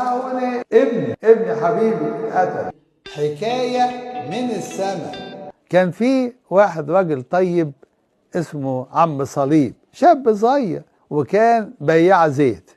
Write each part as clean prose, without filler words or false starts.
الحقوني ابني حبيبي اتقتل. حكايه من السماء. كان في واحد راجل طيب اسمه عم صليب، شاب صغير وكان بياع زيت.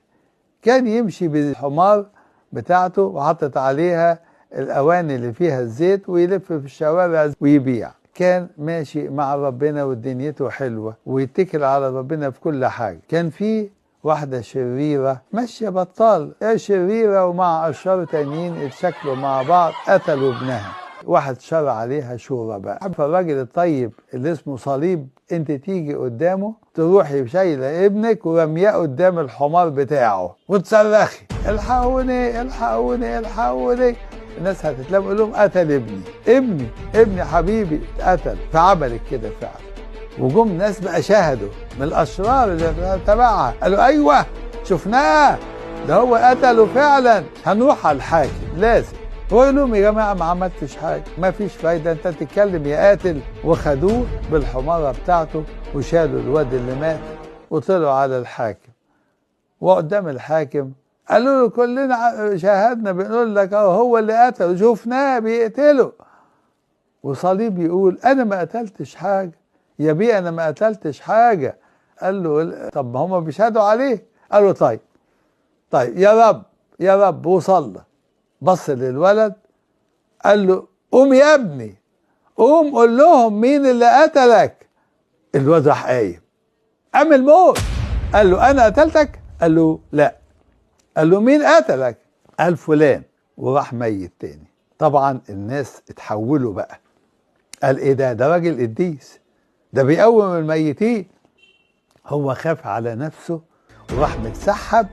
كان يمشي بالحمار بتاعته وحطت عليها الأواني اللي فيها الزيت ويلف في الشوارع ويبيع. كان ماشي مع ربنا ودنيته حلوة ويتكل على ربنا في كل حاجة. كان في واحدة شريرة ماشية بطال، شريرة ومع أشرار تانيين اتشكلوا مع بعض قتلوا ابنها. واحد شرع عليها شورى بقى. فالراجل الطيب اللي اسمه صليب انت تيجي قدامه تروحي شايله ابنك ورمياه قدام الحمار بتاعه وتصرخي الحقوني الحقوني الحقوني. الناس هتتلم يقول لهم قتل ابني حبيبي اتقتل. فعملت كده فعلا، وجم ناس بقى شاهدوا من الاشرار اللي تبعها قالوا ايوه شفناه ده هو قتله فعلا، هنروح على الحاكم لازم. هو يقول لهم يا جماعه ما عملتش حاجه، ما فيش فايده، انت تتكلم يا قاتل. وخدوه بالحماره بتاعته وشالوا الواد اللي مات وطلعوا على الحاكم. وقدام الحاكم قالوا له كلنا شاهدنا بنقول لك هو اللي قتله، شفناه بيقتله. وصليب يقول انا ما قتلتش حاجه يا بيه، انا ما قتلتش حاجه. قال له طب ما هم بيشهدوا عليه. قال له طيب يا رب وصلى. بص للولد قال له قوم يا ابني، قوم قول لهم مين اللي قتلك. الواد راح قايم قام الموت. قال له انا قتلتك؟ قال له لا. قال له مين قتلك؟ قال فلان، وراح ميت تاني. طبعا الناس اتحولوا بقى، قال ايه ده راجل قديس، ده بيقوم الميتين. هو خاف على نفسه وراح متسحب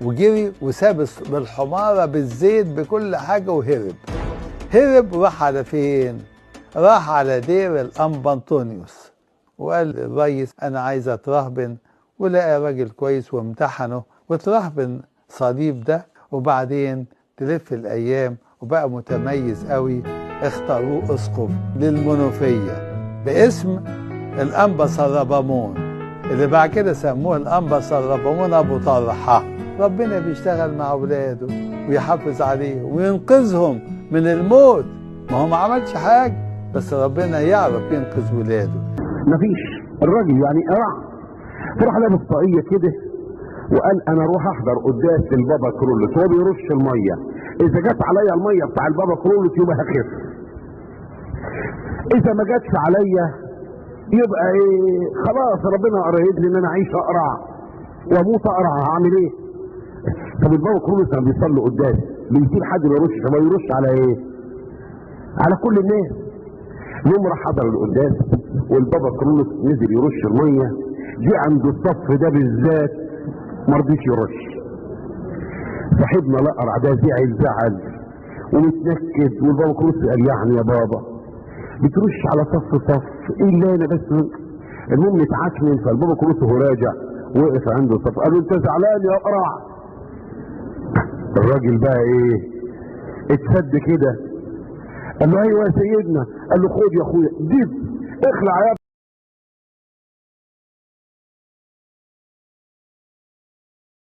وجري وساب بالحمارة بالزيت بكل حاجة هرب وراح على فين؟ راح على دير الأنبا أنطونيوس وقال للريس أنا عايز أترهبن، ولقى راجل كويس وامتحنه وترهبن صليب ده. وبعدين تلف الأيام وبقى متميز قوي، اختاروه أسقف للمنوفية باسم الأنبا سربامون، اللي بعد كده سموه الأنبا سربامون أبو طرحة. ربنا بيشتغل مع أولاده ويحافظ عليهم وينقذهم من الموت. ما هو ما عملش حاجة بس ربنا يعرف ينقذ ولاده. مفيش الراجل يعني راح لابس طاقية كده وقال انا اروح احضر قداس البابا كرولوس وهو بيرش الميه، اذا جت عليا الميه بتاع البابا كرولوس يبقى هخف، اذا ما جاتش عليا يبقى ايه خلاص ربنا قريب لي ان انا اعيش اقرع واموت اقرع، هعمل ايه؟ طب البابا كرولوس لما بيصلي قداس بيسيب حد ما يرش، ما يرش على ايه؟ على كل الناس. يوم راح حضر القداس والبابا كرولوس نزل يرش الميه، جه عند الصف ده بالذات ما رضيش يرش. صاحبنا الاقرع ده زعل ومتنكد، والبابا كرولوس قال يعني يا بابا بترش على صف ايه اللي انا بس. المهم اتعكنن، فالبابا كرولوس وهو راجع وقف عنده الصف قال له انت زعلان يا اقرع؟ الراجل بقى ايه اتسد كده، قال له ايوه يا سيدنا. قال له خد يا اخويا دب اخلع يا